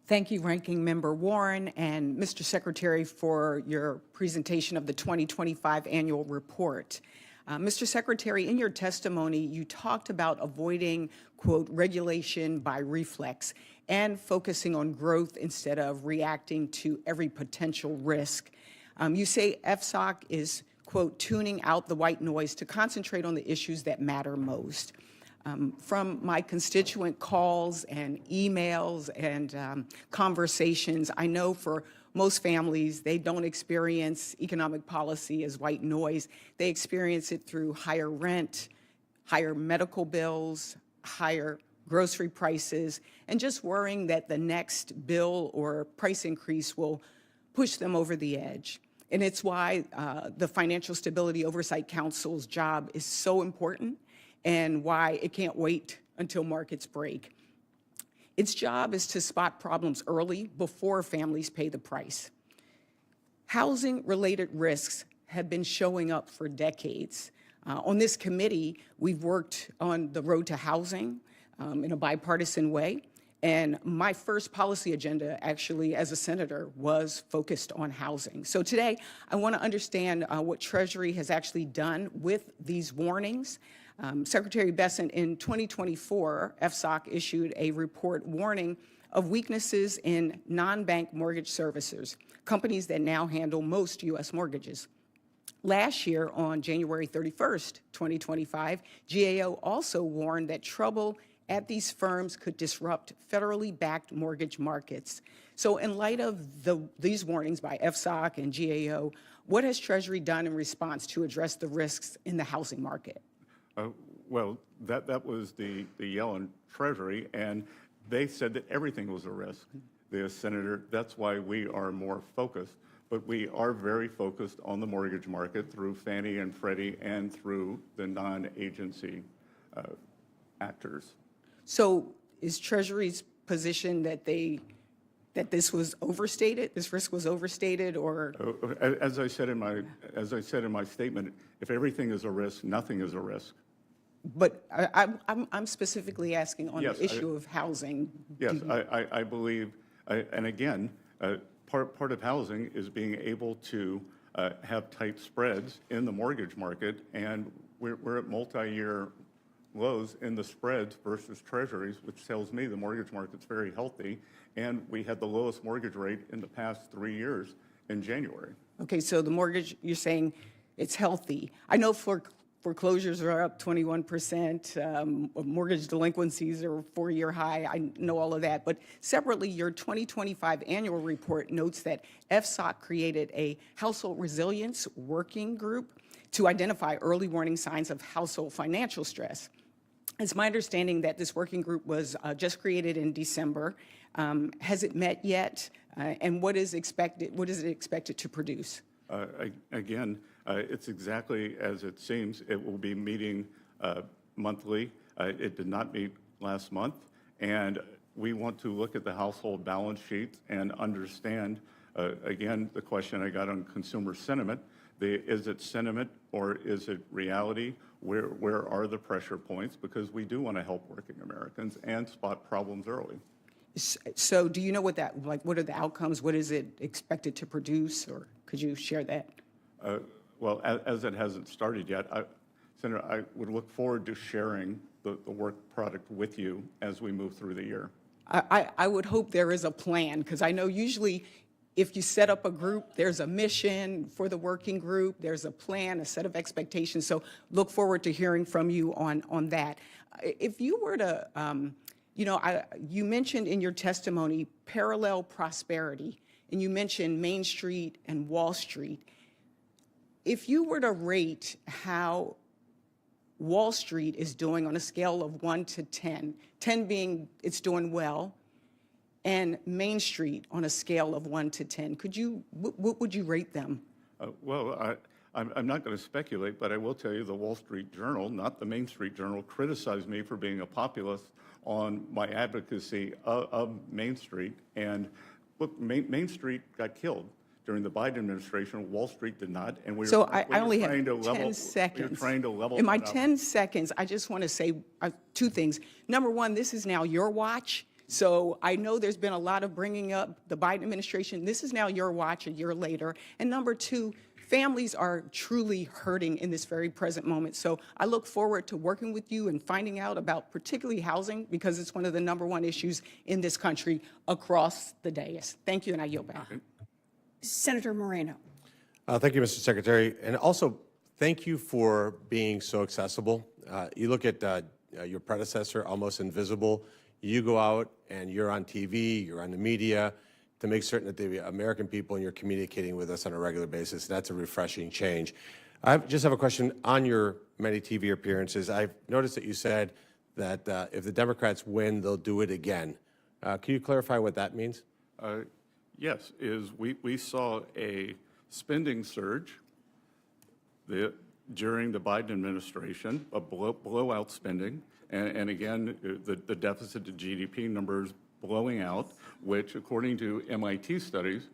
Thank you, Ranking Member Warren and Mr. Secretary, for your presentation of the 2025 annual report. Mr. Secretary, in your testimony, you talked about avoiding, quote, regulation by reflex and focusing on growth instead of reacting to every potential risk. You say FSOC is, quote, tuning out the white noise to concentrate on the issues that matter most. From my constituent calls and emails and conversations, I know for most families, they don't experience economic policy as white noise. They experience it through higher rent, higher medical bills, higher grocery prices, and just worrying that the next bill or price increase will push them over the edge. And it's why the Financial Stability Oversight Council's job is so important and why it can't wait until markets break. Its job is to spot problems early before families pay the price. Housing-related risks have been showing up for decades. On this committee, we've worked on the road to housing in a bipartisan way. And my first policy agenda, actually, as a senator, was focused on housing. So today, I want to understand what Treasury has actually done with these warnings. Secretary Bessent, in 2024, FSOC issued a report warning of weaknesses in non-bank mortgage servicers, companies that now handle most U.S. mortgages. Last year, on January 31st, 2025, GAO also warned that trouble at these firms could disrupt federally backed mortgage markets. So in light of these warnings by FSOC and GAO, what has Treasury done in response to address the risks in the housing market? Well, that was the Yellen Treasury, and they said that everything was a risk. The Senator, that's why we are more focused. But we are very focused on the mortgage market through Fannie and Freddie and through the non-agency actors. So is Treasury's position that this was overstated, this risk was overstated, or? As I said in my statement, if everything is a risk, nothing is a risk. But I'm specifically asking on Yes, the issue of housing. Yes, I believe, and again, part of housing is being able to have tight spreads in the mortgage market, and we're at multi-year lows in the spreads versus treasuries, which tells me the mortgage market's very healthy, and we had the lowest mortgage rate in the past 3 years in January. Okay, so the mortgage, you're saying it's healthy. I know foreclosures are up 21%, mortgage delinquencies are 4-year high. I know all of that. But separately, your 2025 annual report notes that FSOC created a household resilience working group to identify early warning signs of household financial stress. It's my understanding that this working group was just created in December. Has it met yet? And what is it expected to produce? Again, it's exactly as it seems. It will be meeting monthly. It did not meet last month. And we want to look at the household balance sheets and understand, again, the question I got on consumer sentiment. Is it sentiment or is it reality? Where are the pressure points? Because we do want to help working Americans and spot problems early. So do you know what are the outcomes? What is it expected to produce? Or could you share that? Well, as it hasn't started yet, Senator, I would look forward to sharing the work product with you as we move through the year. I would hope there is a plan, because I know usually if you set up a group, there's a mission for the working group, there's a plan, a set of expectations. So look forward to hearing from you on that. If you were to, you mentioned in your testimony parallel prosperity, and you mentioned Main Street and Wall Street. If you were to rate how Wall Street is doing on a scale of 1 to 10, 10 being it's doing well, and Main Street on a scale of 1 to 10, what would you rate them? Well, I'm not going to speculate, but I will tell you the Wall Street Journal, not the Main Street Journal, criticized me for being a populist on my advocacy of Main Street. And look, Main Street got killed during the Biden administration. Wall Street did not. And I only have 10 seconds. We're trying to level in my that up. 10 seconds, I just want to say two things. Number one, this is now your watch. So I know there's been a lot of bringing up the Biden administration. This is now your watch a year later. And number two, families are truly hurting in this very present moment. So I look forward to working with you and finding out about particularly housing, because it's one of the #1 issues in this country across the dais. Thank you, and I yield back. Senator Moreno. Thank you, Mr. Secretary. And also, thank you for being so accessible. You look at your predecessor, almost invisible. You go out and you're on TV, you're on the media to make certain that the American people and you're communicating with us on a regular basis. That's a refreshing change. I just have a question on your many TV appearances. I've noticed that you said that if the Democrats win, they'll do it again. Can you clarify what that means? Yes, we saw a spending surge during the Biden administration, a blowout spending, and again, the deficit to GDP numbers blowing out, which according to MIT studies,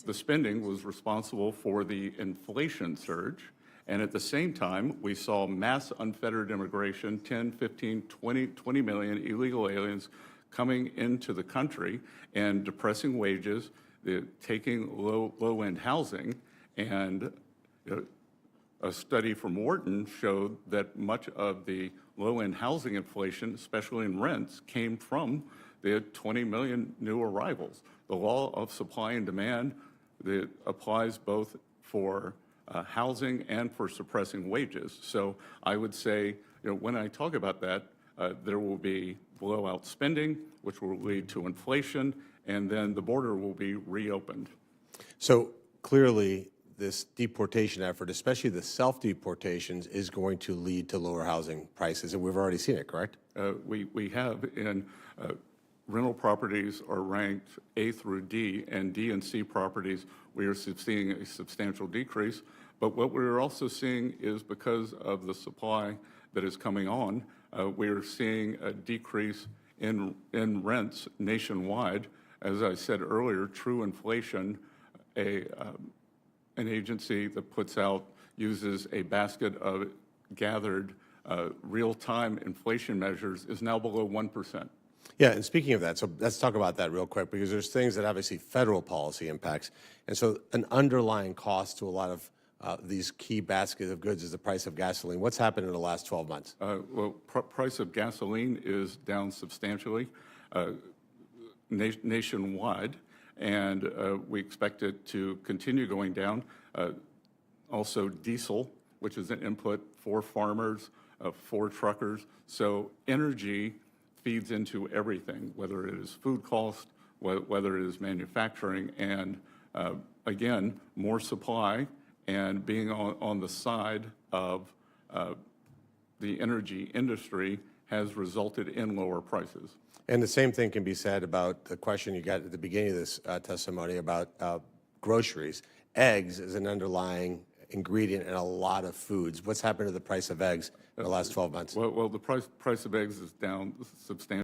the spending was responsible for the inflation surge. And at the same time, we saw mass unfettered immigration, 10, 15, 20 million illegal aliens coming into the country and depressing wages, taking low-end housing. And a study from Wharton showed that much of the low-end housing inflation, especially in rents, came from the 20 million new arrivals. The law of supply and demand that applies both for housing and for suppressing wages. So I would say, when I talk about that, there will be blowout spending, which will lead to inflation, and then the border will be reopened. So clearly, this deportation effort, especially the self-deportations, is going to lead to lower housing prices, and we've already seen it, correct? We have, and rental properties are ranked A through D, and D and C properties, we are seeing a substantial decrease. But what we're also seeing is because of the supply that is coming on, we are seeing a decrease in rents nationwide. As I said earlier, True Inflation, an agency that puts out, uses a basket of gathered real-time inflation measures, is now below 1%. Yeah, and speaking of that, so let's talk about that real quick, because there's things that obviously federal policy impacts. And so an underlying cost to a lot of these key baskets of goods is the price of gasoline. What's happened in the last 12 months? Well, price of gasoline is down substantially nationwide, and we expect it to continue going down. Also, diesel, which is an input for farmers, for truckers. So energy feeds into everything, whether it is food cost, whether it is manufacturing, and again, more supply and being on the side of the energy industry has resulted in lower prices. And the same thing can be said about the question you got at the beginning of this testimony about groceries. Eggs is an underlying ingredient in a lot of foods. What's happened to the price of eggs in the last 12 months? Well, the price of eggs is down substantially.